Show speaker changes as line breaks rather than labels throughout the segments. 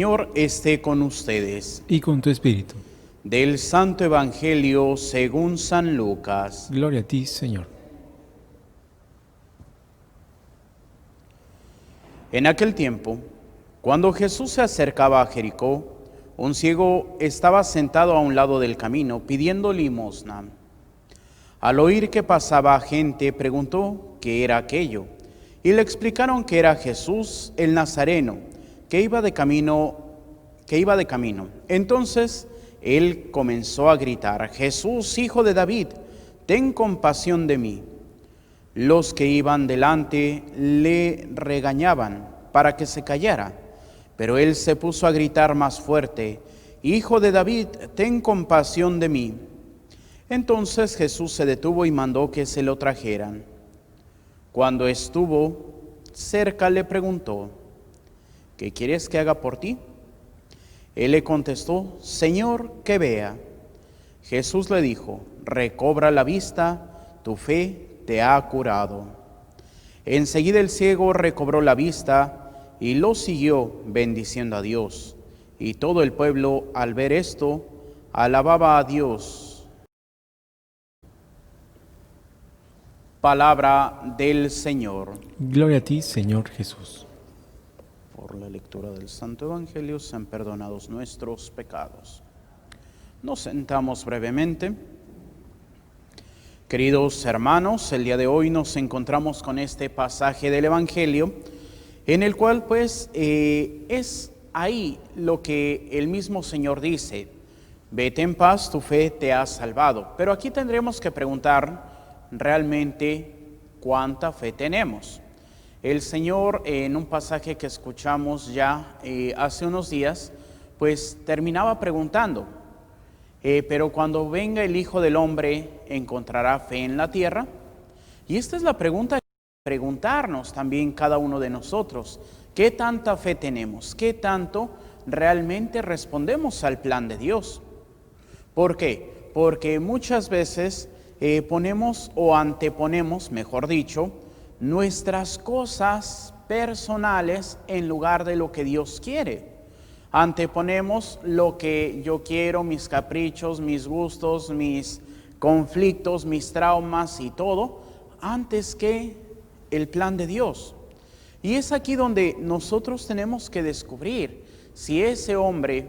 Señor esté con ustedes.
Y con tu espíritu.
Del Santo Evangelio según San Lucas.
Gloria a ti, Señor.
En aquel tiempo, cuando Jesús se acercaba a Jericó, un ciego estaba sentado a un lado del camino pidiendo limosna. Al oír que pasaba gente, preguntó qué era aquello, y le explicaron que era Jesús el Nazareno, que iba de camino. Entonces él comenzó a gritar: Jesús, hijo de David, ten compasión de mí. Los que iban delante le regañaban para que se callara, pero él se puso a gritar más fuerte: Hijo de David, ten compasión de mí. Entonces Jesús se detuvo y mandó que se lo trajeran. Cuando estuvo cerca le preguntó: ¿qué quieres que haga por ti? Él le contestó: Señor, que vea. Jesús le dijo: recobra la vista, tu fe te ha curado. Enseguida el ciego recobró la vista y lo siguió bendiciendo a Dios. Y todo el pueblo, al ver esto, alababa a Dios. Palabra del Señor.
Gloria a ti, Señor Jesús.
Por la lectura del Santo Evangelio sean perdonados nuestros pecados. Nos sentamos brevemente. Queridos hermanos, el día de hoy nos encontramos con este pasaje del Evangelio, en el cual es ahí lo que el mismo Señor dice: vete en paz, tu fe te ha salvado. Pero aquí tendremos que preguntar realmente cuánta fe tenemos. El Señor, en un pasaje que escuchamos ya hace unos días, pues terminaba preguntando: pero cuando venga el Hijo del Hombre, ¿encontrará fe en la tierra? Y esta es la pregunta que preguntarnos también cada uno de nosotros: ¿qué tanta fe tenemos? ¿Qué tanto realmente respondemos al plan de Dios? ¿Por qué? Porque muchas veces ponemos o anteponemos, mejor dicho, nuestras cosas personales en lugar de lo que Dios quiere. Anteponemos lo que yo quiero, mis caprichos, mis gustos, mis conflictos, mis traumas y todo, antes que el plan de Dios. Y es aquí donde nosotros tenemos que descubrir si ese hombre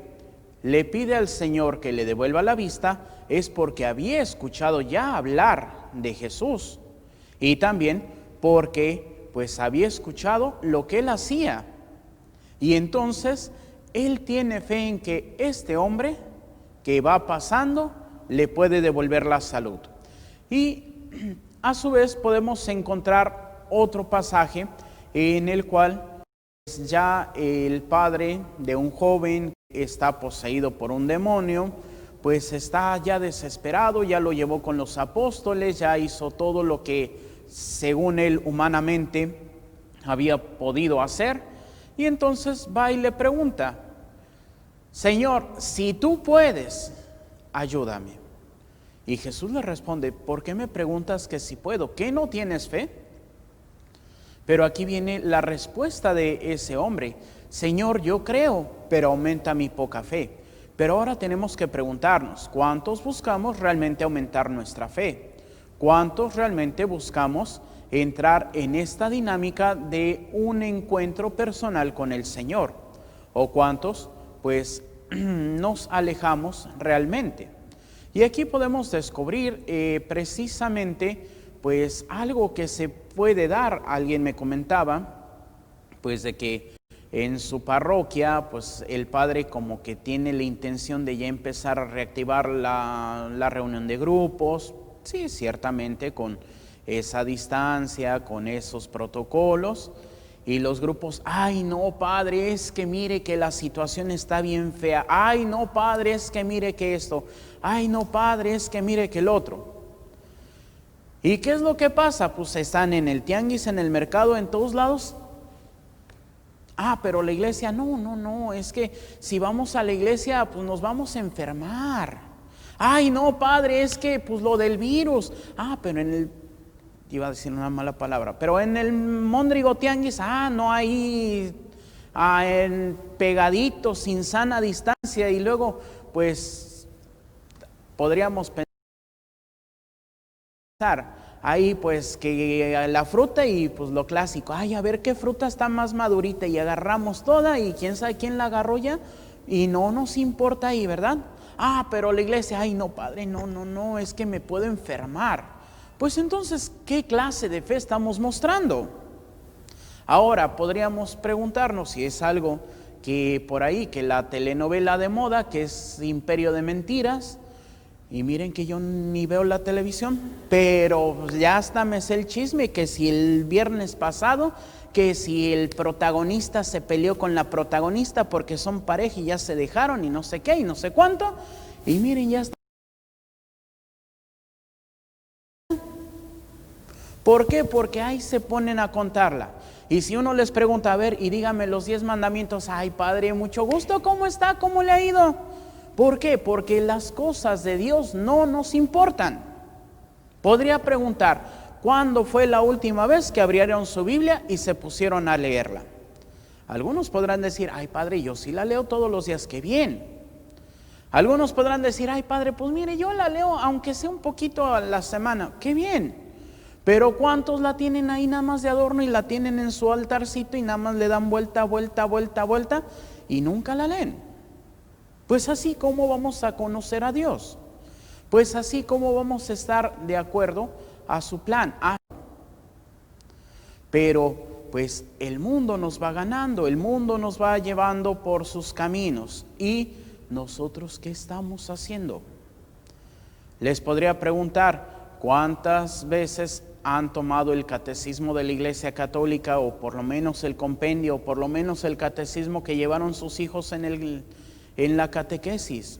le pide al Señor que le devuelva la vista, es porque había escuchado ya hablar de Jesús, y también porque pues había escuchado lo que él hacía. Y entonces él tiene fe en que este hombre que va pasando le puede devolver la salud. Y a su vez podemos encontrar otro pasaje en el cual ya el padre de un joven que está poseído por un demonio, pues está ya desesperado, ya lo llevó con los apóstoles, ya hizo todo lo que según él humanamente había podido hacer. Y entonces va y le pregunta: Señor, si tú puedes, ayúdame. Y Jesús le responde: ¿por qué me preguntas que si puedo? ¿Qué, no tienes fe? Pero aquí viene la respuesta de ese hombre: Señor, yo creo, pero aumenta mi poca fe. Pero ahora tenemos que preguntarnos: ¿cuántos buscamos realmente aumentar nuestra fe? ¿Cuántos realmente buscamos entrar en esta dinámica de un encuentro personal con el Señor? ¿O cuántos pues nos alejamos realmente? Y aquí podemos descubrir precisamente pues algo que se puede dar. Alguien me comentaba pues de que en su parroquia pues el padre como que tiene la intención de ya empezar a reactivar la reunión de grupos. Sí, ciertamente con esa distancia, con esos protocolos. Y los grupos: ay no padre, es que mire que la situación está bien fea. Ay no padre, es que mire que esto. Ay no padre, es que mire que el otro. ¿Y qué es lo que pasa? Pues están en el tianguis, en el mercado, en todos lados. Ah, pero la iglesia, no, es que si vamos a la iglesia pues nos vamos a enfermar. Ay no padre, es que pues lo del virus. Ah, pero en el, iba a decir una mala palabra, pero en el Móndrigo Tianguis, no hay pegaditos, sin sana distancia, y luego pues podríamos pensar ahí pues que la fruta y pues lo clásico, ay, a ver qué fruta está más madurita, y agarramos toda y quién sabe quién la agarró ya y no nos importa ahí, ¿verdad? Pero la iglesia, ay no padre, no, es que me puedo enfermar. Pues entonces, ¿qué clase de fe estamos mostrando? Ahora podríamos preguntarnos si es algo que por ahí, que la telenovela de moda, que es Imperio de Mentiras, y miren que yo ni veo la televisión, pero ya hasta me sé el chisme, que si el viernes pasado, que si el protagonista se peleó con la protagonista porque son pareja y ya se dejaron y no sé qué y no sé cuánto, y miren ya está. ¿Por qué? Porque ahí se ponen a contarla. Y si uno les pregunta, a ver, y dígame los 10 mandamientos, ay padre, mucho gusto, ¿cómo está? ¿Cómo le ha ido? ¿Por qué? Porque las cosas de Dios no nos importan. Podría preguntar, ¿cuándo fue la última vez que abrieron su Biblia y se pusieron a leerla? Algunos podrán decir, ay padre, yo sí la leo todos los días, qué bien. Algunos podrán decir, ay padre, pues mire, yo la leo aunque sea un poquito a la semana, qué bien. Pero ¿cuántos la tienen ahí nada más de adorno y la tienen en su altarcito y nada más le dan vuelta y nunca la leen? Pues así como vamos a conocer a Dios, pues así como vamos a estar de acuerdo a su plan. Pero pues el mundo nos va ganando, el mundo nos va llevando por sus caminos. ¿Y nosotros qué estamos haciendo? Les podría preguntar, ¿cuántas veces han tomado el catecismo de la Iglesia Católica, o por lo menos el compendio, o por lo menos el catecismo que llevaron sus hijos en la catequesis?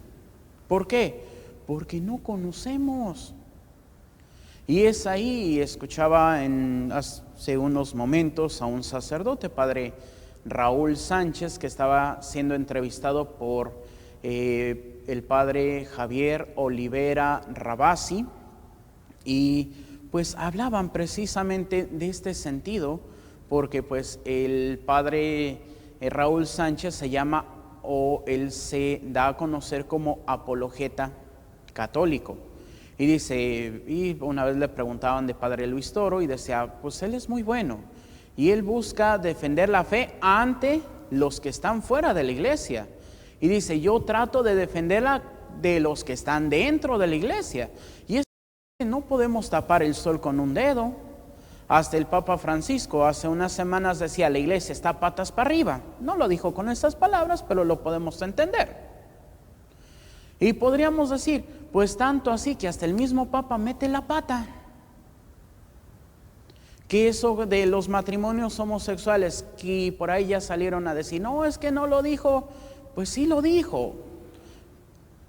¿Por qué? Porque no conocemos. Y es ahí, escuchaba hace unos momentos a un sacerdote, padre Raúl Sánchez, que estaba siendo entrevistado por el padre Javier Olivera Rabasi, y pues hablaban precisamente de este sentido, porque pues el padre Raúl Sánchez se llama, o él se da a conocer como apologeta católico. Y dice, y una vez le preguntaban de padre Luis Toro y decía, pues él es muy bueno y él busca defender la fe ante los que están fuera de la iglesia. Y dice, yo trato de defenderla de los que están dentro de la iglesia. Y es que no podemos tapar el sol con un dedo. Hasta el Papa Francisco hace unas semanas decía, la iglesia está patas para arriba. No lo dijo con estas palabras, pero lo podemos entender. Y podríamos decir, pues tanto así que hasta el mismo Papa mete la pata. Que eso de los matrimonios homosexuales, que por ahí ya salieron a decir, no, es que no lo dijo. Pues sí lo dijo.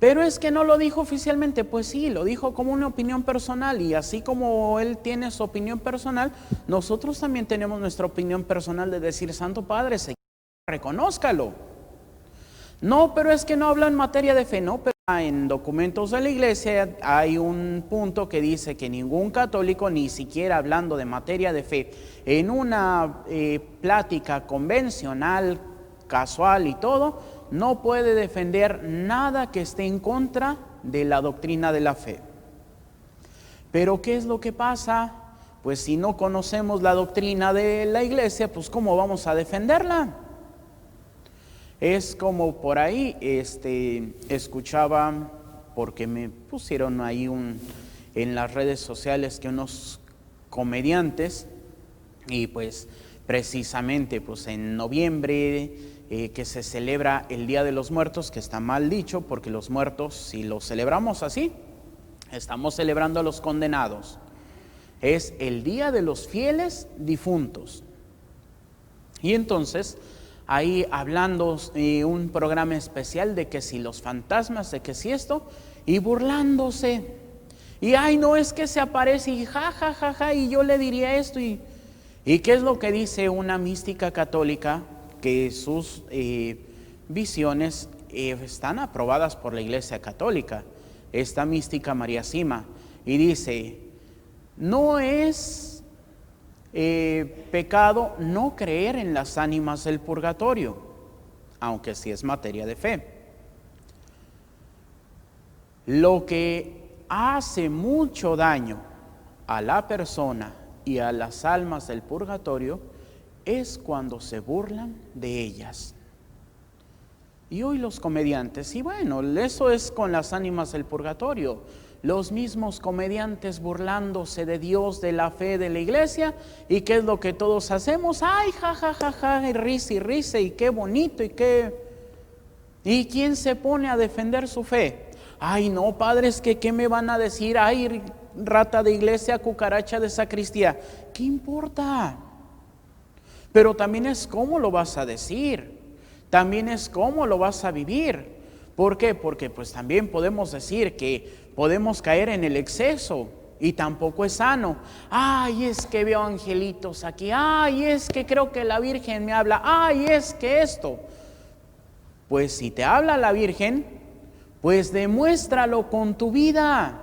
Pero es que no lo dijo oficialmente, pues sí, lo dijo como una opinión personal, y así como él tiene su opinión personal, nosotros también tenemos nuestra opinión personal de decir, Santo Padre, Señor, reconózcalo. No, pero es que no habla en materia de fe, no, pero en documentos de la iglesia hay un punto que dice que ningún católico, ni siquiera hablando de materia de fe, en una plática convencional, casual y todo, no puede defender nada que esté en contra de la doctrina de la fe. Pero ¿qué es lo que pasa? Pues si no conocemos la doctrina de la iglesia, pues ¿cómo vamos a defenderla? Es como por ahí, escuchaba, porque me pusieron ahí en las redes sociales que unos comediantes, y pues precisamente pues en noviembre, que se celebra el Día de los Muertos, que está mal dicho, porque los muertos, si los celebramos así, estamos celebrando a los condenados. Es el Día de los Fieles Difuntos. Y entonces, ahí hablando un programa especial de que si los fantasmas, de que si esto, y burlándose. Y ay, no, es que se aparece y ja, y yo le diría esto. ¿Y qué es lo que dice una mística católica? Que sus visiones están aprobadas por la Iglesia Católica, esta mística María Sima, y dice, no es pecado no creer en las ánimas del purgatorio, aunque sí es materia de fe. Lo que hace mucho daño a la persona y a las almas del purgatorio es cuando se burlan de ellas. Y hoy los comediantes, y bueno, eso es con las ánimas del purgatorio, los mismos comediantes burlándose de Dios, de la fe, de la iglesia, y qué es lo que todos hacemos, ay, ja, ja, ja, ja, y risa, y qué bonito, ¿y quién se pone a defender su fe? Ay, no, padres, que qué me van a decir, ay, rata de iglesia, cucaracha de sacristía, ¿qué importa? Pero también es cómo lo vas a decir, también es cómo lo vas a vivir. ¿Por qué? Porque pues también podemos decir que podemos caer en el exceso y tampoco es sano. Ay, es que veo angelitos aquí, ay, es que creo que la Virgen me habla, ay, es que esto. Pues si te habla la Virgen, pues demuéstralo con tu vida.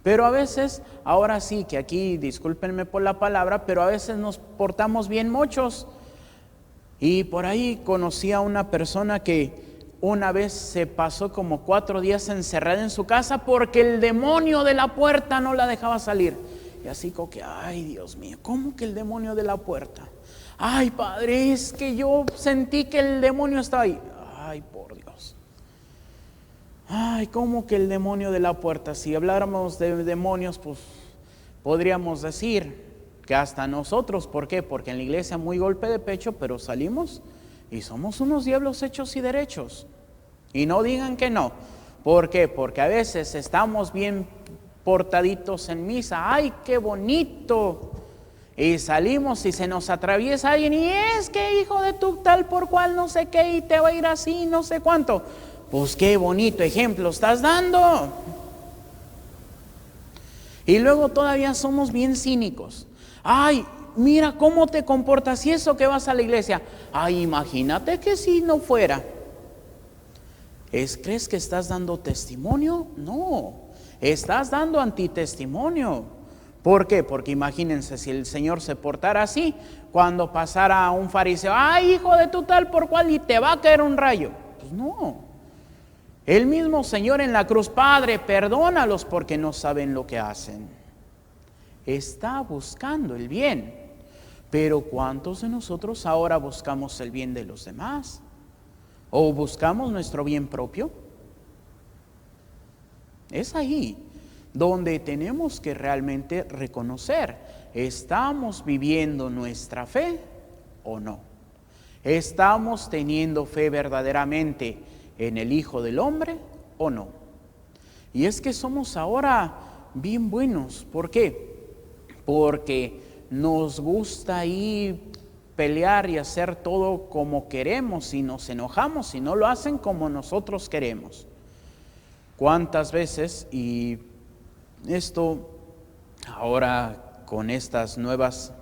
Pero a veces, ahora sí que aquí, discúlpenme por la palabra, pero a veces nos portamos bien mochos. Y por ahí conocí a una persona que una vez se pasó como 4 días encerrada en su casa porque el demonio de la puerta no la dejaba salir. Y así como que, ay, Dios mío, ¿cómo que el demonio de la puerta? Ay, padre, es que yo sentí que el demonio estaba ahí. Ay, por Dios. Ay, ¿cómo que el demonio de la puerta? Si habláramos de demonios, pues podríamos decir que hasta nosotros, ¿por qué? Porque en la iglesia muy golpe de pecho, pero salimos y somos unos diablos hechos y derechos. Y no digan que no. ¿Por qué? Porque a veces estamos bien portaditos en misa. ¡Ay, qué bonito! Y salimos y se nos atraviesa alguien y es que hijo de tu tal por cual no sé qué y te va a ir así no sé cuánto. Pues qué bonito ejemplo estás dando. Y luego todavía somos bien cínicos. Ay, mira cómo te comportas y eso que vas a la iglesia. Ay, imagínate que si no fuera. ¿Crees que estás dando testimonio? No, estás dando antitestimonio. ¿Por qué? Porque imagínense si el Señor se portara así, cuando pasara un fariseo, ay, hijo de tu tal por cual, y te va a caer un rayo. Pues no. El mismo Señor en la cruz, Padre, perdónalos porque no saben lo que hacen. Está buscando el bien, pero ¿cuántos de nosotros ahora buscamos el bien de los demás? ¿O buscamos nuestro bien propio? Es ahí donde tenemos que realmente reconocer, ¿estamos viviendo nuestra fe o no? ¿Estamos teniendo fe verdaderamente en el Hijo del Hombre o no? Y es que somos ahora bien buenos. ¿Por qué? Porque nos gusta ahí pelear y hacer todo como queremos y nos enojamos y no lo hacen como nosotros queremos. ¿Cuántas veces? Y esto ahora con estas nuevas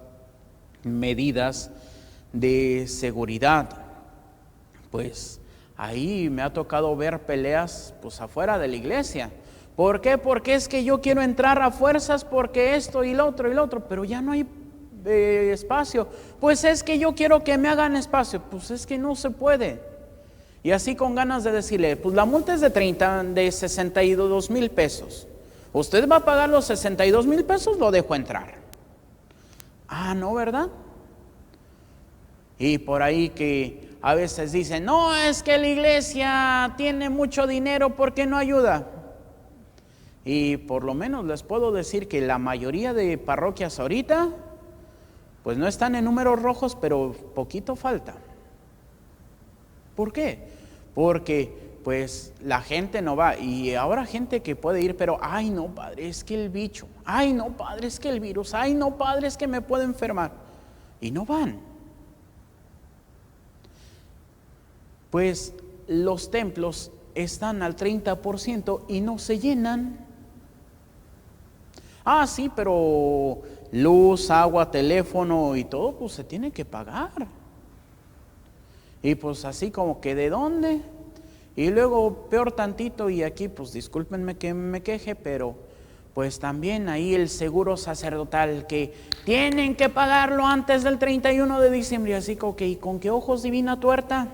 medidas de seguridad, pues ahí me ha tocado ver peleas pues afuera de la iglesia. ¿Por qué? Porque es que yo quiero entrar a fuerzas porque esto y lo otro, pero ya no hay espacio. Pues es que yo quiero que me hagan espacio, pues es que no se puede. Y así con ganas de decirle, pues la multa es de 62,000 pesos. ¿Usted va a pagar los 62,000 pesos? Lo dejo entrar. Ah, no, ¿verdad? Y por ahí que a veces dicen, no, es que la iglesia tiene mucho dinero, ¿por qué no ayuda? Y por lo menos les puedo decir que la mayoría de parroquias ahorita, pues no están en números rojos, pero poquito falta. ¿Por qué? Porque pues la gente no va, y ahora gente que puede ir, pero ay no padre, es que el bicho, ay no padre, es que el virus, ay no padre, es que me puedo enfermar, y no van. Pues los templos están al 30% y no se llenan. Ah, sí, pero luz, agua, teléfono y todo, pues se tiene que pagar. Y pues así como que ¿de dónde? Y luego peor tantito, y aquí pues discúlpenme que me queje, pero pues también ahí el seguro sacerdotal, que tienen que pagarlo antes del 31 de diciembre. Así que, ¿y con qué ojos divina tuerta?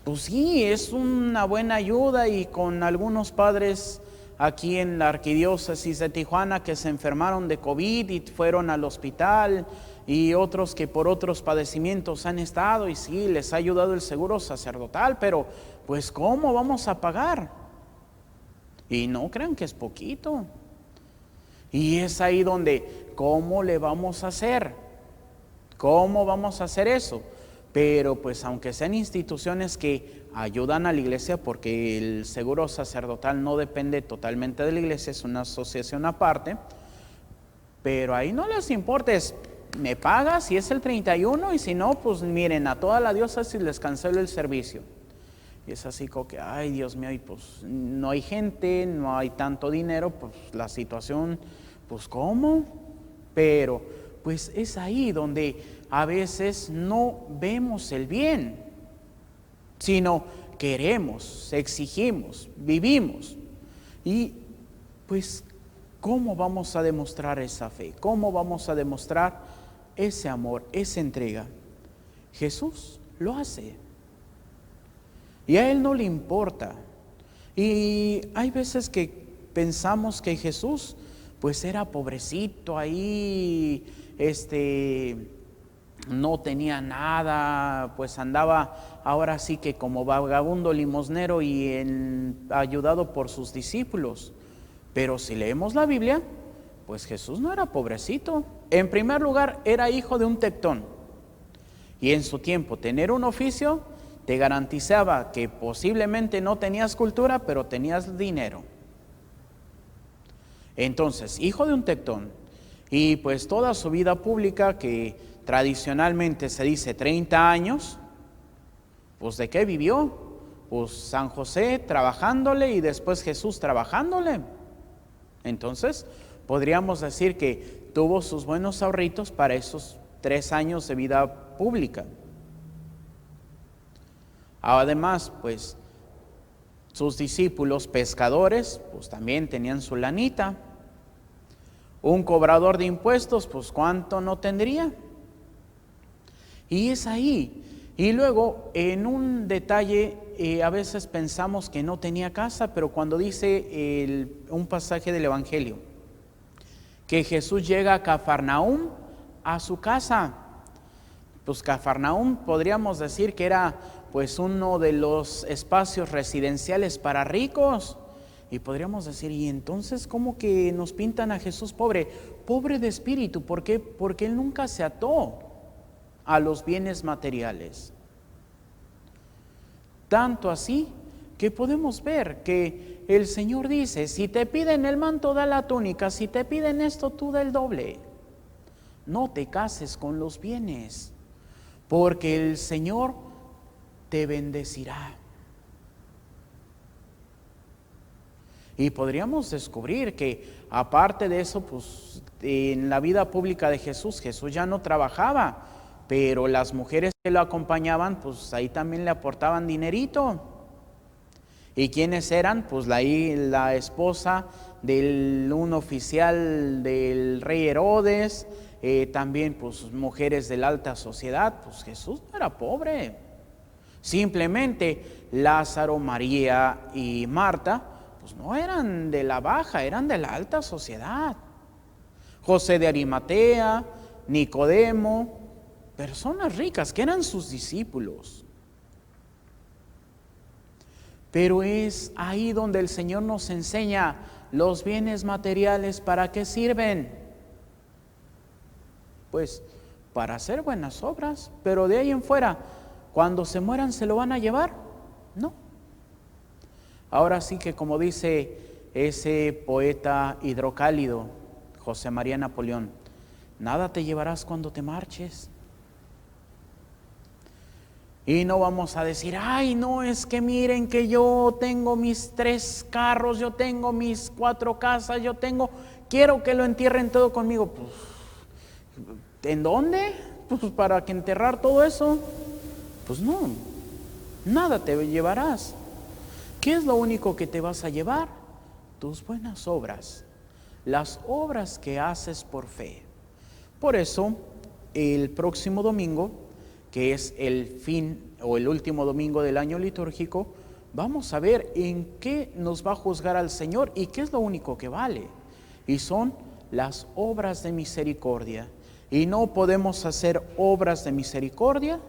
Pues sí, es una buena ayuda, y con algunos padres aquí en la arquidiócesis de Tijuana que se enfermaron de COVID y fueron al hospital, y otros que por otros padecimientos han estado, y sí, les ha ayudado el seguro sacerdotal, pero pues ¿cómo vamos a pagar? Y no crean que es poquito. Y es ahí donde, ¿cómo le vamos a hacer? ¿Cómo vamos a hacer eso? Pero pues aunque sean instituciones que ayudan a la iglesia, porque el seguro sacerdotal no depende totalmente de la iglesia, es una asociación aparte, pero ahí no les importa, es, me pagas si es el 31, y si no, pues miren, a toda la diócesis les cancelo el servicio. Y es así como que, ay Dios mío, y pues no hay gente, no hay tanto dinero, pues la situación, pues ¿cómo? Pero pues es ahí donde a veces no vemos el bien, sino queremos, exigimos, vivimos. Y pues, ¿cómo vamos a demostrar esa fe? ¿Cómo vamos a demostrar ese amor, esa entrega? Jesús lo hace. Y a Él no le importa. Y hay veces que pensamos que Jesús pues era pobrecito ahí, no tenía nada, pues andaba ahora sí que como vagabundo limosnero y ayudado por sus discípulos. Pero si leemos la Biblia, pues Jesús no era pobrecito. En primer lugar, era hijo de un tectón. Y en su tiempo, tener un oficio te garantizaba que posiblemente no tenías cultura, pero tenías dinero. Entonces, hijo de un tectón, y pues toda su vida pública, que tradicionalmente se dice 30 años, pues ¿de qué vivió? Pues San José trabajándole y después Jesús trabajándole. Entonces, podríamos decir que tuvo sus buenos ahorritos para esos 3 años de vida pública. Además, pues sus discípulos pescadores, pues también tenían su lanita. Un cobrador de impuestos, pues ¿cuánto no tendría? Y es ahí. Y luego, en un detalle, a veces pensamos que no tenía casa, pero cuando dice un pasaje del Evangelio, que Jesús llega a Cafarnaúm, a su casa. Pues Cafarnaúm podríamos decir que era pues uno de los espacios residenciales para ricos. Y podríamos decir, ¿y entonces cómo que nos pintan a Jesús pobre? Pobre de espíritu, ¿por qué? Porque Él nunca se ató a los bienes materiales. Tanto así que podemos ver que el Señor dice, si te piden el manto, da la túnica, si te piden esto, tú da el doble. No te cases con los bienes, porque el Señor te bendecirá. Y podríamos descubrir que aparte de eso, pues en la vida pública de Jesús, Jesús ya no trabajaba, pero las mujeres que lo acompañaban, pues ahí también le aportaban dinerito. ¿Y quiénes eran? Pues la esposa de un oficial del rey Herodes, también pues mujeres de la alta sociedad. Pues Jesús no era pobre. Simplemente Lázaro, María y Marta, pues no eran de la baja, eran de la alta sociedad. José de Arimatea, Nicodemo, personas ricas que eran sus discípulos. Pero es ahí donde el Señor nos enseña los bienes materiales, ¿para qué sirven? Pues para hacer buenas obras, pero de ahí en fuera, cuando se mueran, ¿se lo van a llevar? No. Ahora sí que, como dice ese poeta hidrocálido, José María Napoleón, nada te llevarás cuando te marches. Y no vamos a decir, ay, no, es que miren que yo tengo mis 3 carros, yo tengo mis 4 casas, quiero que lo entierren todo conmigo. Pues, ¿en dónde? Pues para que enterrar todo eso. Pues no, nada te llevarás. ¿Qué es lo único que te vas a llevar? tus buenas obras, las obras que haces por fe. Por eso, el próximo domingo, que es el fin o el último domingo del año litúrgico, vamos a ver en qué nos va a juzgar al Señor y qué es lo único que vale. Y son las obras de misericordia. Y no podemos hacer obras de misericordia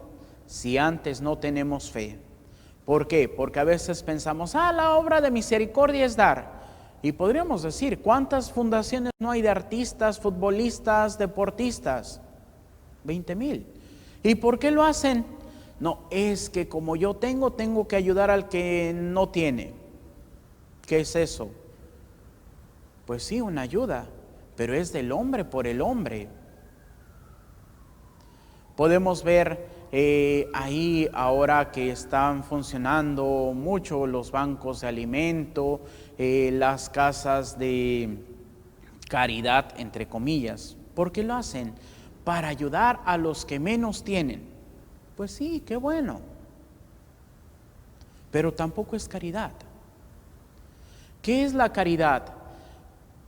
si antes no tenemos fe. ¿Por qué? Porque a veces pensamos, la obra de misericordia es dar. Y podríamos decir, ¿cuántas fundaciones no hay de artistas, futbolistas, deportistas? 20,000. ¿Y por qué lo hacen? No, es que como yo tengo que ayudar al que no tiene. ¿Qué es eso? Pues sí, una ayuda, pero es del hombre por el hombre. Podemos ver ahí ahora que están funcionando mucho los bancos de alimento, las casas de caridad, entre comillas. ¿Por qué lo hacen? Para ayudar a los que menos tienen. Pues sí, qué bueno. Pero tampoco es caridad. ¿Qué es la caridad?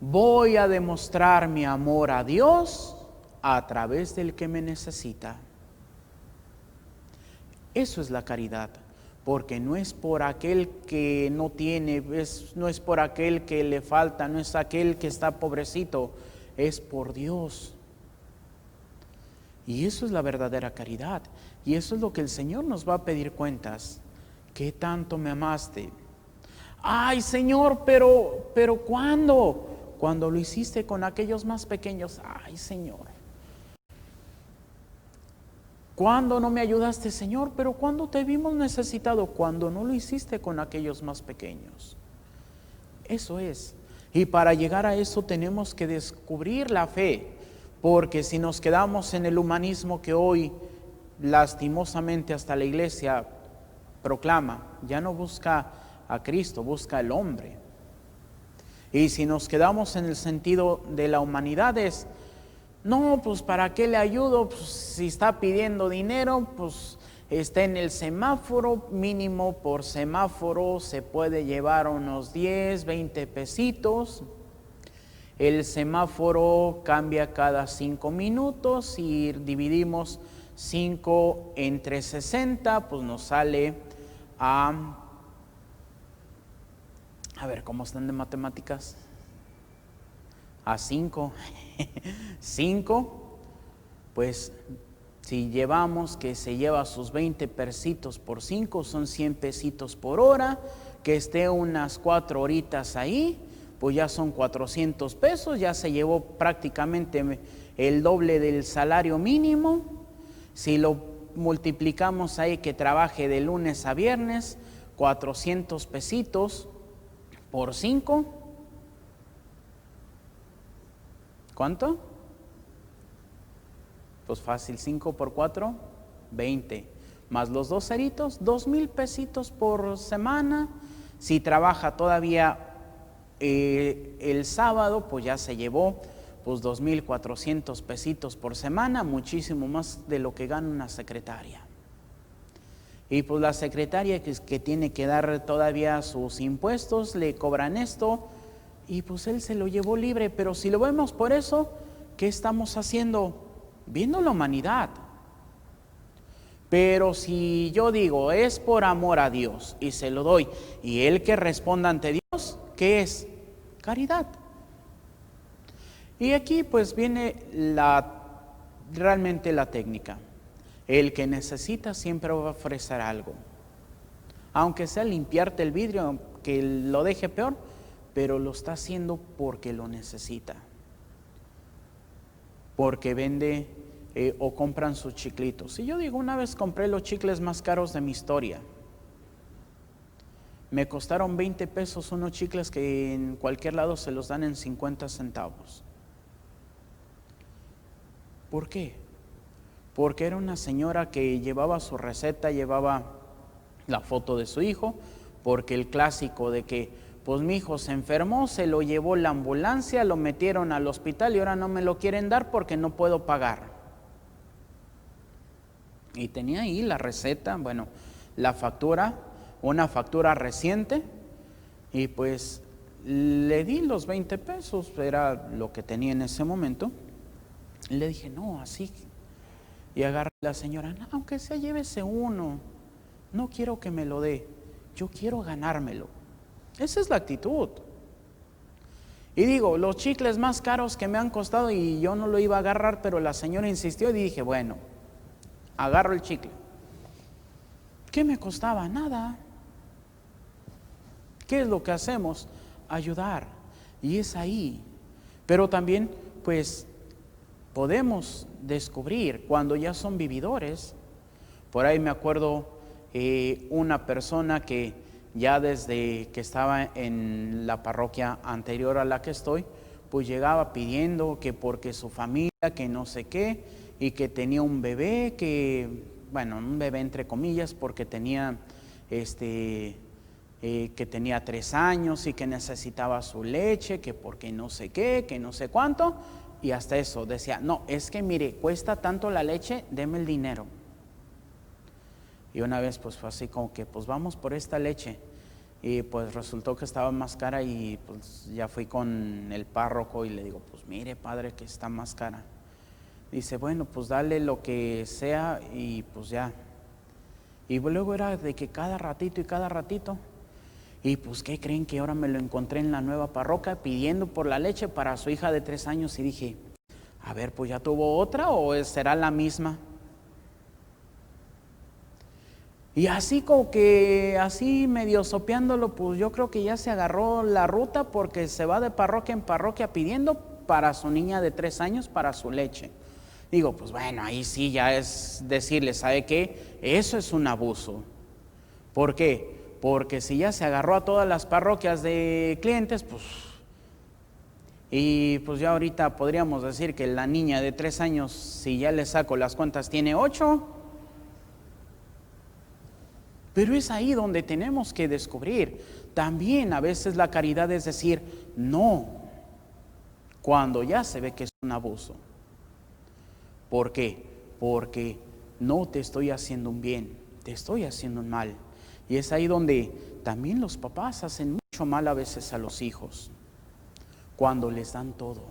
Voy a demostrar mi amor a Dios a través del que me necesita. Eso es la caridad, porque no es por aquel que no tiene, no es por aquel que le falta, no es aquel que está pobrecito, es por Dios. Y eso es la verdadera caridad, y eso es lo que el Señor nos va a pedir cuentas. ¿Qué tanto me amaste? Ay, Señor, pero ¿cuándo? Cuando lo hiciste con aquellos más pequeños. Ay, Señor. ¿Cuándo no me ayudaste, Señor? Pero ¿cuándo te vimos necesitado? Cuando no lo hiciste con aquellos más pequeños. Eso es. Y para llegar a eso tenemos que descubrir la fe, porque si nos quedamos en el humanismo que hoy lastimosamente hasta la iglesia proclama, ya no busca a Cristo, busca al hombre. Y si nos quedamos en el sentido de la humanidad es, no, pues ¿para qué le ayudo? Pues si está pidiendo dinero, pues está en el semáforo, mínimo por semáforo se puede llevar unos 10, 20 pesitos. El semáforo cambia cada 5 minutos y dividimos 5 entre 60, pues nos sale a ver, ¿cómo están de matemáticas? A 5. 5, pues si llevamos que se lleva sus 20 pesitos por 5, son 100 pesitos por hora, que esté unas 4 horitas ahí, pues ya son 400 pesos, ya se llevó prácticamente el doble del salario mínimo. Si lo multiplicamos ahí que trabaje de lunes a viernes, 400 pesitos por 5. ¿Cuánto? Pues fácil, 5 por 4, 20. Más los 2 ceritos, 2,000 pesitos por semana. Si trabaja todavía el sábado, pues ya se llevó pues 2,400 pesitos por semana, muchísimo más de lo que gana una secretaria. Y pues la secretaria que tiene que dar todavía sus impuestos, le cobran esto, y pues él se lo llevó libre. Pero si lo vemos por eso, ¿qué estamos haciendo? Viendo la humanidad. Pero si yo digo, es por amor a Dios y se lo doy, y él que responda ante Dios, ¿qué es? Caridad. Y aquí pues viene realmente la técnica. El que necesita siempre va a ofrecer algo. Aunque sea limpiarte el vidrio, que lo deje peor, pero lo está haciendo porque lo necesita. Porque vende o compran sus chiclitos. Y yo digo, una vez compré los chicles más caros de mi historia. Me costaron 20 pesos unos chicles que en cualquier lado se los dan en 50 centavos. ¿Por qué? Porque era una señora que llevaba su receta, llevaba la foto de su hijo, porque el clásico de que, pues mi hijo se enfermó, se lo llevó la ambulancia, lo metieron al hospital y ahora no me lo quieren dar porque no puedo pagar. Y tenía ahí la receta, la factura, una factura reciente, y pues le di los 20 pesos, era lo que tenía en ese momento. Y le dije, no, así. Y agarré a la señora, no, aunque sea llévese uno, no quiero que me lo dé, yo quiero ganármelo. Esa es la actitud. Y digo, los chicles más caros que me han costado y yo no lo iba a agarrar, pero la señora insistió y dije, bueno, agarro el chicle. ¿Qué me costaba? Nada. ¿Qué es lo que hacemos? Ayudar. Y es ahí. Pero también, pues, podemos descubrir cuando ya son vividores. Por ahí me acuerdo una persona que ya desde que estaba en la parroquia anterior a la que estoy, pues llegaba pidiendo que porque su familia, que no sé qué, y que tenía un bebé, que, bueno, un bebé entre comillas, porque tenía, que tenía 3 años y que necesitaba su leche, que porque no sé qué, que no sé cuánto, y hasta eso decía, no, es que mire, cuesta tanto la leche, deme el dinero. Y una vez pues fue así como que pues vamos por esta leche, y pues resultó que estaba más cara y pues ya fui con el párroco y le digo, pues mire padre que está más cara. Dice, bueno, pues dale lo que sea y pues ya. Y luego era de que cada ratito y cada ratito. Y pues ¿qué creen? Que ahora me lo encontré en la nueva parroquia pidiendo por la leche para su hija de 3 años y dije, a ver, pues ya tuvo otra o será la misma. Y así como que, así medio sopeándolo, pues yo creo que ya se agarró la ruta porque se va de parroquia en parroquia pidiendo para su niña de 3 años para su leche. Digo, pues bueno, ahí sí ya es decirle, ¿sabe qué? Eso es un abuso. ¿Por qué? Porque si ya se agarró a todas las parroquias de clientes, pues, y pues ya ahorita podríamos decir que la niña de 3 años, si ya le saco las cuentas, tiene 8. Pero es ahí donde tenemos que descubrir. También a veces la caridad es decir, no, cuando ya se ve que es un abuso. ¿Por qué? Porque no te estoy haciendo un bien, te estoy haciendo un mal. Y es ahí donde también los papás hacen mucho mal a veces a los hijos, cuando les dan todo.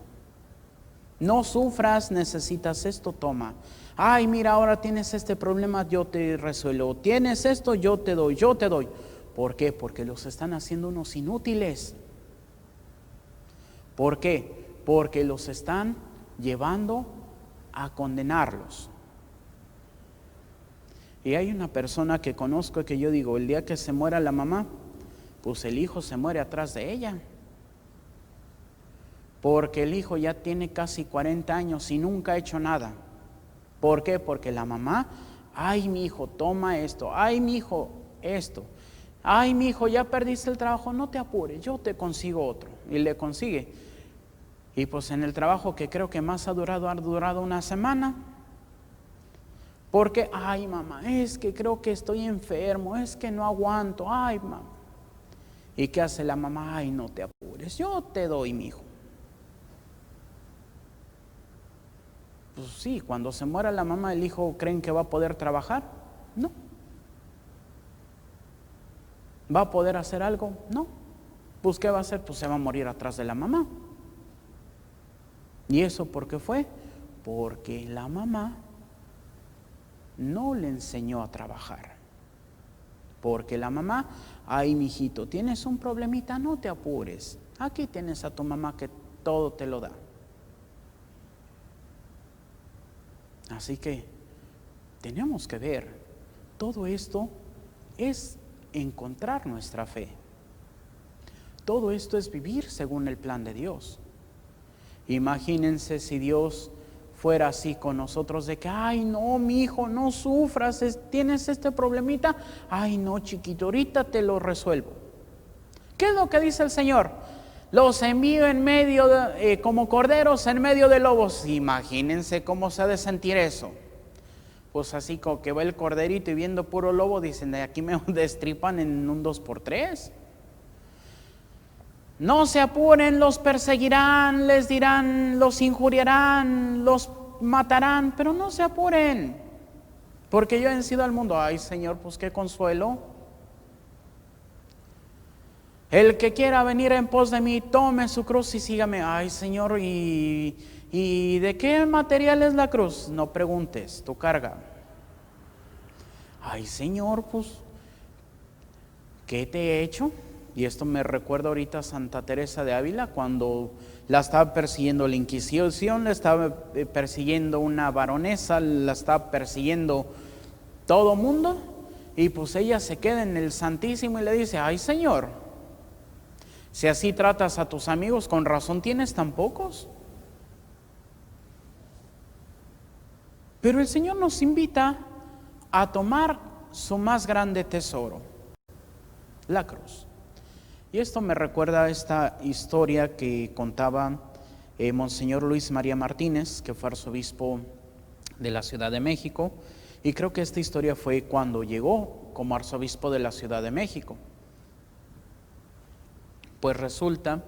No sufras, necesitas esto, toma. Ay, mira, ahora tienes este problema, yo te resuelvo. Tienes esto, yo te doy, yo te doy. ¿Por qué? Porque los están haciendo unos inútiles. ¿Por qué? Porque los están llevando a condenarlos. Y hay una persona que conozco que yo digo, el día que se muera la mamá, pues el hijo se muere atrás de ella. Porque el hijo ya tiene casi 40 años y nunca ha hecho nada. ¿Por qué? Porque la mamá, ay mi hijo, toma esto, ay mi hijo, esto. Ay mi hijo, ya perdiste el trabajo, no te apures, yo te consigo otro. Y le consigue. Y pues en el trabajo que creo que más ha durado una semana. Porque, ay mamá, es que creo que estoy enfermo, es que no aguanto, ay mamá. ¿Y qué hace la mamá? Ay, no te apures, yo te doy mi hijo. Pues sí, cuando se muera la mamá, ¿el hijo creen que va a poder trabajar? No. ¿Va a poder hacer algo? No. Pues ¿qué va a hacer? Pues se va a morir atrás de la mamá. ¿Y eso por qué fue? Porque la mamá no le enseñó a trabajar. Porque la mamá, ay mijito, tienes un problemita, no te apures. Aquí tienes a tu mamá que todo te lo da. Así que tenemos que ver, todo esto es encontrar nuestra fe. Todo esto es vivir según el plan de Dios. Imagínense si Dios fuera así con nosotros de que, ay no, mi hijo, no sufras, tienes este problemita, ay no, chiquito, ahorita te lo resuelvo. ¿Qué es lo que dice el Señor? Los envío en medio como corderos en medio de lobos. Imagínense cómo se ha de sentir eso. Pues así como que va el corderito y viendo puro lobo, dicen, de aquí me destripan en un 2x3. No se apuren, los perseguirán, les dirán, los injuriarán, los matarán, pero no se apuren, porque yo he vencido al mundo. Ay Señor, pues qué consuelo. El que quiera venir en pos de mí, tome su cruz y sígame. Ay, Señor, ¿y de qué material es la cruz? No preguntes, tu carga. Ay, Señor, pues, ¿qué te he hecho? Y esto me recuerda ahorita a Santa Teresa de Ávila, cuando la estaba persiguiendo la Inquisición, la estaba persiguiendo una baronesa, la estaba persiguiendo todo mundo, y pues ella se queda en el Santísimo y le dice: ay, Señor, si así tratas a tus amigos, con razón tienes tan pocos. Pero el Señor nos invita a tomar su más grande tesoro, la cruz. Y esto me recuerda a esta historia que contaba Monseñor Luis María Martínez, que fue arzobispo de la Ciudad de México, y creo que esta historia fue cuando llegó como arzobispo de la Ciudad de México. Pues resulta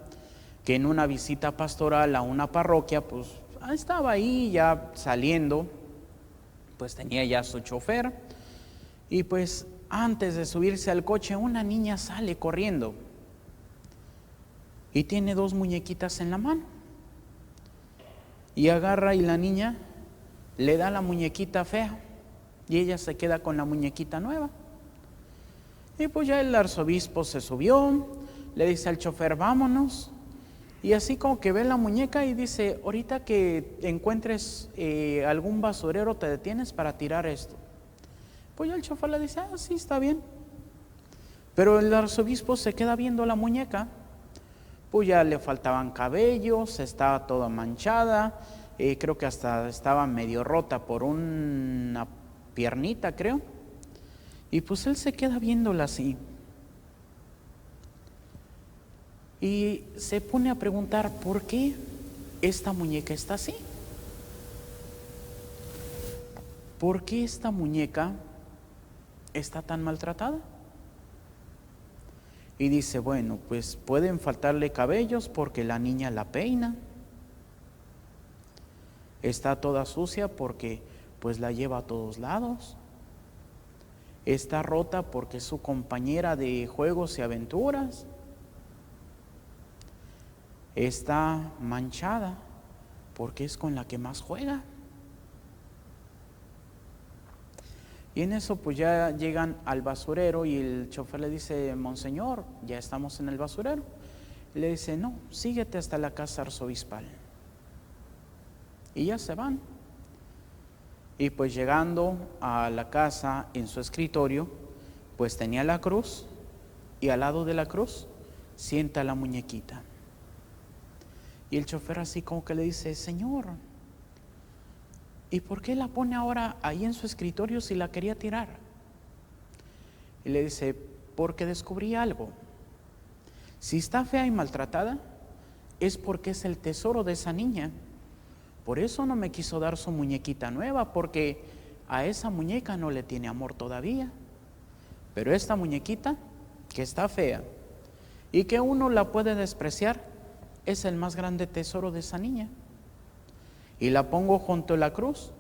que en una visita pastoral a una parroquia, pues estaba ahí ya saliendo, pues tenía ya su chofer, y pues antes de subirse al coche, una niña sale corriendo y tiene 2 muñequitas en la mano, y agarra y la niña le da la muñequita fea y ella se queda con la muñequita nueva. Y pues ya el arzobispo se subió, le dice al chofer: vámonos. Y así como que ve la muñeca y dice: ahorita que encuentres algún basurero, te detienes para tirar esto. Pues ya el chofer le dice: ah, sí, está bien. Pero el arzobispo se queda viendo la muñeca. Pues ya le faltaban cabellos, estaba toda manchada, creo que hasta estaba medio rota por una piernita, creo. Y pues él se queda viéndola así. Y se pone a preguntar: ¿por qué esta muñeca está así? ¿Por qué esta muñeca está tan maltratada? Y dice: bueno, pues pueden faltarle cabellos porque la niña la peina. Está toda sucia porque pues la lleva a todos lados. Está rota porque es su compañera de juegos y aventuras. Está manchada porque es con la que más juega. Y en eso pues ya llegan al basurero y el chofer le dice: monseñor, ya estamos en el basurero. Y le dice: no, síguete hasta la casa arzobispal. Y ya se van. Y pues llegando a la casa, en su escritorio, pues tenía la cruz, y al lado de la cruz sienta la muñequita. Y el chofer así como que le dice: señor, ¿y por qué la pone ahora ahí en su escritorio si la quería tirar? Y le dice: porque descubrí algo. Si está fea y maltratada, es porque es el tesoro de esa niña. Por eso no me quiso dar su muñequita nueva, porque a esa muñeca no le tiene amor todavía. Pero esta muñequita, que está fea y que uno la puede despreciar, es el más grande tesoro de esa niña. Y la pongo junto a la cruz,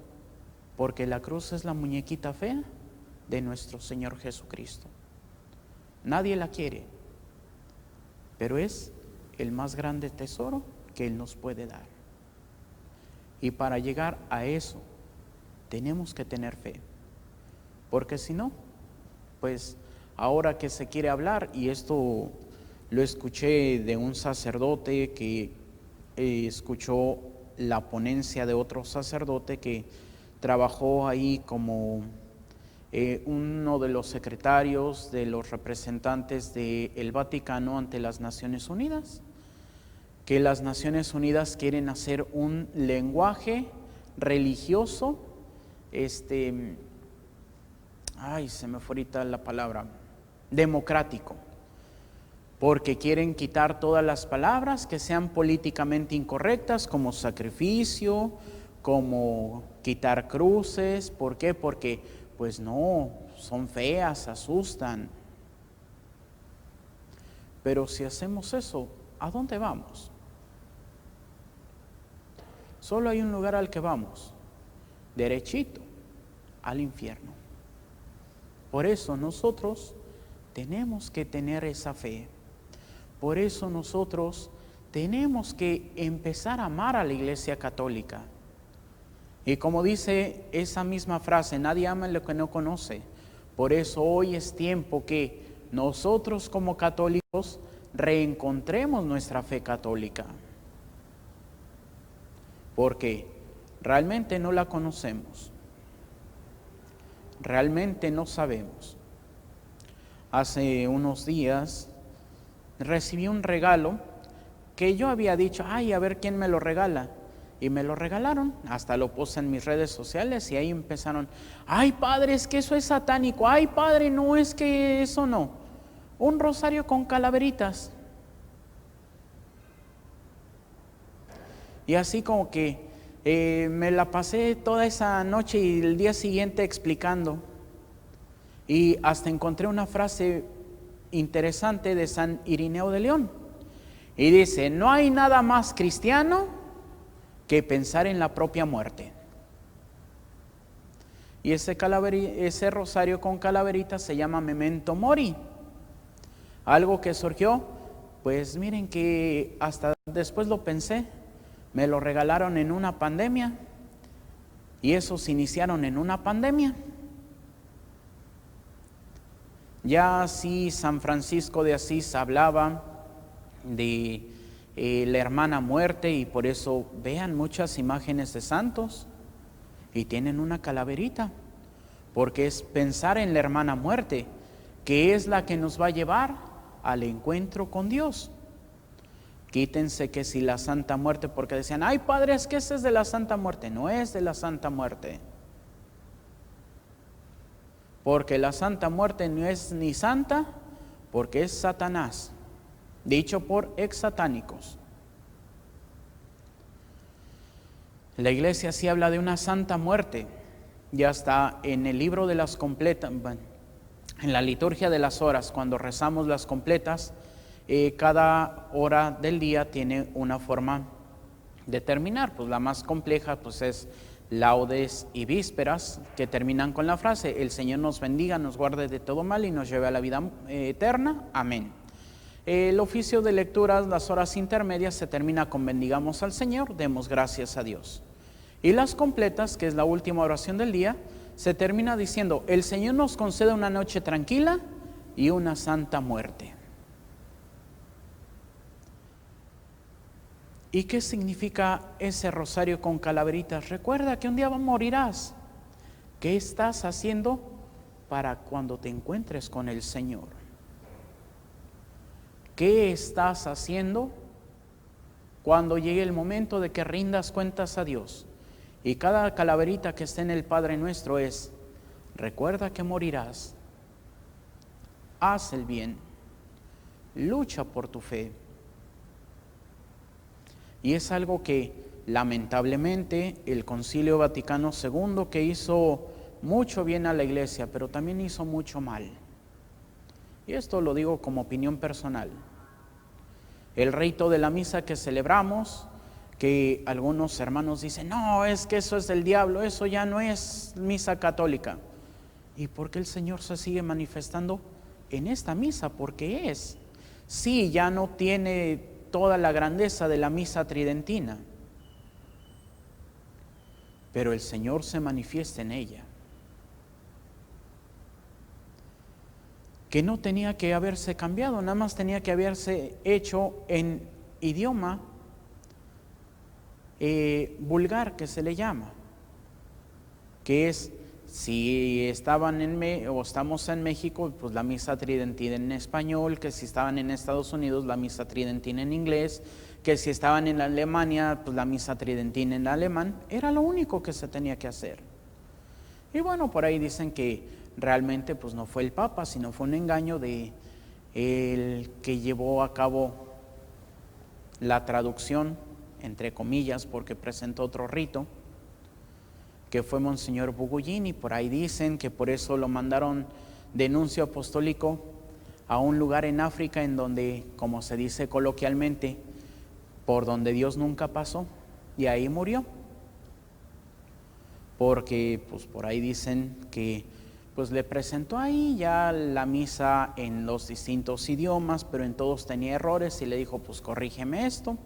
porque la cruz es la muñequita fea de nuestro Señor Jesucristo. Nadie la quiere, pero es el más grande tesoro que Él nos puede dar. Y para llegar a eso, tenemos que tener fe, porque si no, pues ahora que se quiere hablar, y esto lo escuché de un sacerdote que escuchó la ponencia de otro sacerdote que trabajó ahí como uno de los secretarios de los representantes del Vaticano ante las Naciones Unidas, que las Naciones Unidas quieren hacer un lenguaje religioso, se me fue ahorita la palabra, democrático, porque quieren quitar todas las palabras que sean políticamente incorrectas, como sacrificio, como quitar cruces. ¿Por qué? Porque pues no, son feas, asustan. Pero si hacemos eso, ¿a dónde vamos? Solo hay un lugar al que vamos, derechito, al infierno. Por eso nosotros tenemos que tener esa fe, Por eso nosotros tenemos que empezar a amar a la Iglesia Católica. Y como dice esa misma frase, nadie ama lo que no conoce. Por eso hoy es tiempo que nosotros como católicos reencontremos nuestra fe católica. Porque realmente no la conocemos. Realmente no sabemos. Hace unos días recibí un regalo que yo había dicho, ay, a ver quién me lo regala. Y me lo regalaron, hasta lo puse en mis redes sociales y ahí empezaron, ay padre, es que eso es satánico, ay padre, no, es que eso no. Un rosario con calaveritas. Y así como que me la pasé toda esa noche y el día siguiente explicando. Y hasta encontré una frase interesante de San Irineo de León. Y dice, no hay nada más cristiano que pensar en la propia muerte. Y ese rosario con calaveritas se llama Memento Mori. Algo que surgió, pues miren que hasta después lo pensé, me lo regalaron en una pandemia y esos iniciaron en una pandemia. Ya así San Francisco de Asís hablaba de la hermana muerte y por eso vean muchas imágenes de santos y tienen una calaverita, porque es pensar en la hermana muerte, que es la que nos va a llevar al encuentro con Dios. Quítense que si la Santa Muerte, porque decían, ay padre, es que ese es de la Santa Muerte. No es de la Santa Muerte, porque la Santa Muerte no es ni santa, porque es Satanás, dicho por exsatánicos. La Iglesia sí habla de una santa muerte, ya está en el libro de las completas, en la liturgia de las horas, cuando rezamos las completas, cada hora del día tiene una forma de terminar. Pues la más compleja pues es laudes y vísperas, que terminan con la frase, el Señor nos bendiga, nos guarde de todo mal y nos lleve a la vida eterna. Amén. El oficio de lecturas, las horas intermedias, se termina con bendigamos al Señor, demos gracias a Dios. Y las completas, que es la última oración del día, se termina diciendo, el Señor nos concede una noche tranquila y una santa muerte. ¿Y qué significa ese rosario con calaveritas? Recuerda que un día morirás. ¿Qué estás haciendo para cuando te encuentres con el Señor? ¿Qué estás haciendo cuando llegue el momento de que rindas cuentas a Dios? Y cada calaverita que esté en el Padre Nuestro es, recuerda que morirás, haz el bien, lucha por tu fe. Y es algo que lamentablemente el Concilio Vaticano II, que hizo mucho bien a la Iglesia, pero también hizo mucho mal. Y esto lo digo como opinión personal. El rito de la misa que celebramos, que algunos hermanos dicen, no, es que eso es del diablo, eso ya no es misa católica. ¿Y por qué el Señor se sigue manifestando en esta misa? Porque es. Sí, ya no tiene toda la grandeza de la misa tridentina, pero el Señor se manifiesta en ella. Que no tenía que haberse cambiado, nada más tenía que haberse hecho en idioma vulgar, que se le llama, que es, si estaban o estamos en México, pues la misa tridentina en español, que si estaban en Estados Unidos, la misa tridentina en inglés, que si estaban en Alemania, pues la misa tridentina en alemán. Era lo único que se tenía que hacer. Y bueno, por ahí dicen que realmente pues no fue el Papa, sino fue un engaño de el que llevó a cabo la traducción, entre comillas, porque presentó otro rito, que fue Monseñor Bugullini. Por ahí dicen que por eso lo mandaron de nuncio apostólico a un lugar en África en donde, como se dice coloquialmente, por donde Dios nunca pasó, y ahí murió. Porque pues por ahí dicen que Pues le presentó ahí ya la misa en los distintos idiomas, pero en todos tenía errores y le dijo, pues corrígeme esto.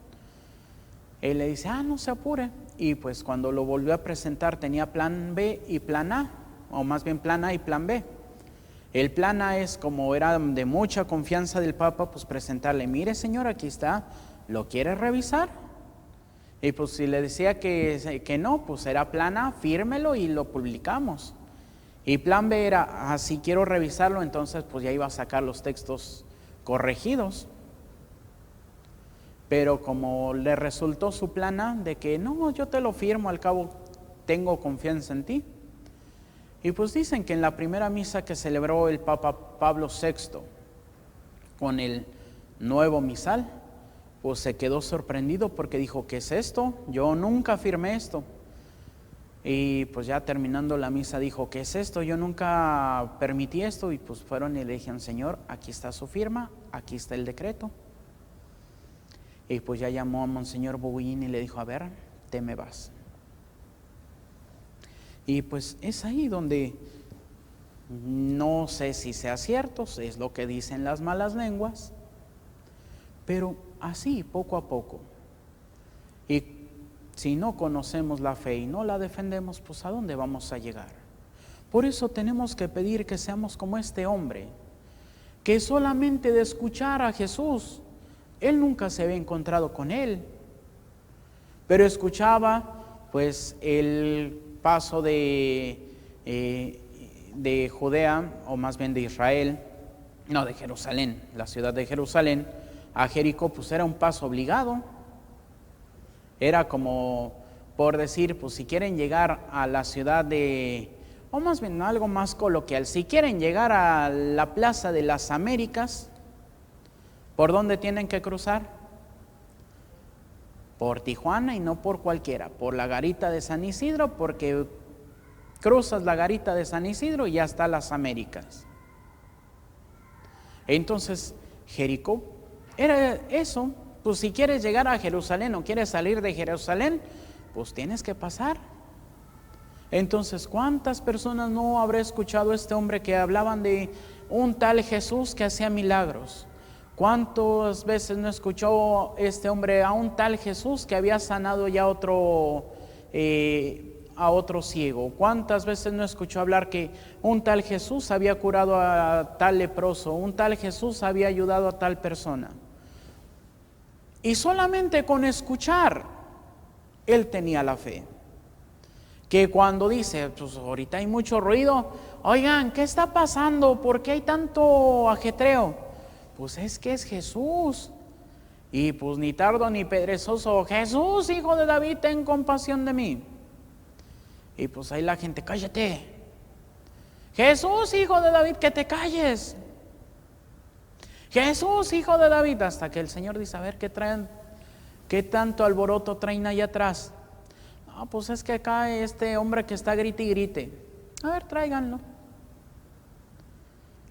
Él le dice, no se apure. Y pues cuando lo volvió a presentar tenía plan B y plan A, o más bien plan A y plan B. El plan A es, como era de mucha confianza del Papa, pues presentarle, mire señor, aquí está, ¿lo quiere revisar? Y pues si le decía que no, pues era plan A, fírmelo y lo publicamos. Y plan B era, si quiero revisarlo, entonces pues ya iba a sacar los textos corregidos. Pero como le resultó su plan A de que no, yo te lo firmo, al cabo tengo confianza en ti. Y pues dicen que en la primera misa que celebró el Papa Pablo VI con el nuevo misal, pues se quedó sorprendido porque dijo, ¿qué es esto? Yo nunca firmé esto. Y pues ya terminando la misa dijo, ¿qué es esto? Yo nunca permití esto. Y pues fueron y le dijeron, Señor, aquí está su firma, aquí está el decreto. Y pues ya llamó a Monseñor Boguín y le dijo, a ver, te me vas. Y pues es ahí donde no sé si sea cierto, es lo que dicen las malas lenguas, pero así, poco a poco. Y si no conocemos la fe y no la defendemos, pues ¿a dónde vamos a llegar? Por eso tenemos que pedir que seamos como este hombre, que solamente de escuchar a Jesús, él nunca se había encontrado con él, pero escuchaba pues el paso de Judea, o más bien de Israel, no, de Jerusalén, la ciudad de Jerusalén, a Jericó, pues era un paso obligado. Era como por decir, pues si quieren llegar a la ciudad o más bien algo más coloquial, si quieren llegar a la Plaza de las Américas, ¿por dónde tienen que cruzar? Por Tijuana y no por cualquiera, por la garita de San Isidro, porque cruzas la garita de San Isidro y ya está las Américas. Entonces, Jericó era eso. Pues si quieres llegar a Jerusalén o quieres salir de Jerusalén, pues tienes que pasar. Entonces, ¿cuántas personas no habrá escuchado este hombre que hablaban de un tal Jesús que hacía milagros? ¿Cuántas veces no escuchó este hombre a un tal Jesús que había sanado ya a otro ciego? ¿Cuántas veces no escuchó hablar que un tal Jesús había curado a tal leproso? Un tal Jesús había ayudado a tal persona. Y solamente con escuchar, él tenía la fe. Que cuando dice, pues ahorita hay mucho ruido, oigan, ¿qué está pasando? ¿Por qué hay tanto ajetreo? Pues es que es Jesús. Y pues ni tardo ni perezoso, Jesús, hijo de David, ten compasión de mí. Y pues ahí la gente, cállate. Jesús, hijo de David, que te calles. Jesús, hijo de David, hasta que el Señor dice, a ver, ¿qué tanto alboroto traen allá atrás? No, pues es que acá este hombre que está grite y grite. A ver, tráiganlo.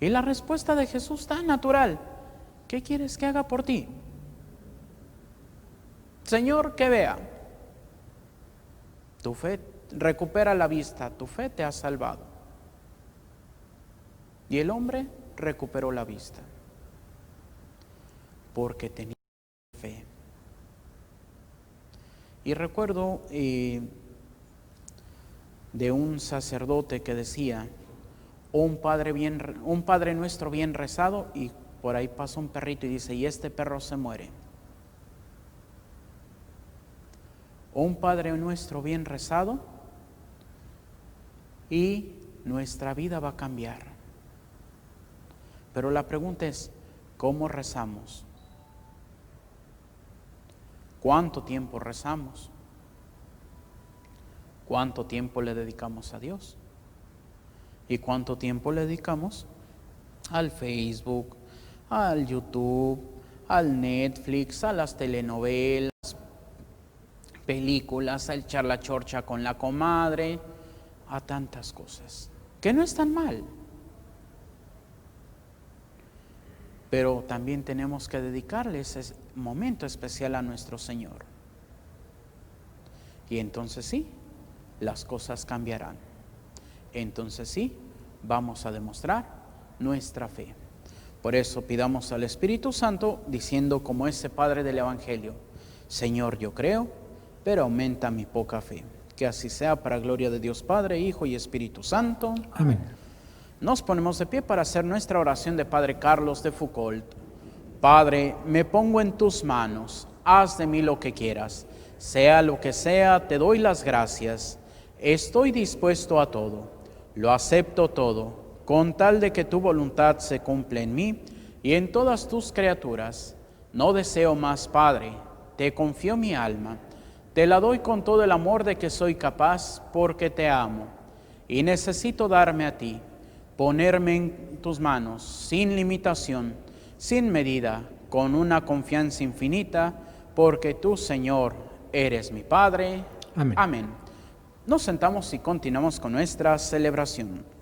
Y la respuesta de Jesús tan natural, ¿qué quieres que haga por ti? Señor, que vea. Tu fe recupera la vista, tu fe te ha salvado. Y el hombre recuperó la vista. Porque tenía fe. Y recuerdo de un sacerdote que decía, un Padre Nuestro bien rezado, y por ahí pasa un perrito y dice, y este perro se muere. Un Padre Nuestro bien rezado y nuestra vida va a cambiar. Pero la pregunta es, ¿cómo rezamos? ¿Cuánto tiempo rezamos? ¿Cuánto tiempo le dedicamos a Dios? ¿Y cuánto tiempo le dedicamos al Facebook, al YouTube, al Netflix, a las telenovelas, películas, al echar la chorcha con la comadre, a tantas cosas? Que no están mal. Pero también tenemos que dedicarle ese momento especial a nuestro Señor. Y entonces sí, las cosas cambiarán. Entonces sí, vamos a demostrar nuestra fe. Por eso pidamos al Espíritu Santo diciendo como ese Padre del Evangelio: Señor, yo creo, pero aumenta mi poca fe. Que así sea, para gloria de Dios Padre, Hijo y Espíritu Santo.
Amén.
Nos ponemos de pie para hacer nuestra oración de Padre Carlos de Foucault. Padre, me pongo en tus manos, haz de mí lo que quieras. Sea lo que sea, te doy las gracias. Estoy dispuesto a todo, lo acepto todo, con tal de que tu voluntad se cumpla en mí y en todas tus criaturas. No deseo más, Padre, te confío mi alma, te la doy con todo el amor de que soy capaz, porque te amo, y necesito darme a ti, ponerme en tus manos, sin limitación, sin medida, con una confianza infinita, porque tú, Señor, eres mi Padre.
Amén.
Amén. Nos sentamos y continuamos con nuestra celebración.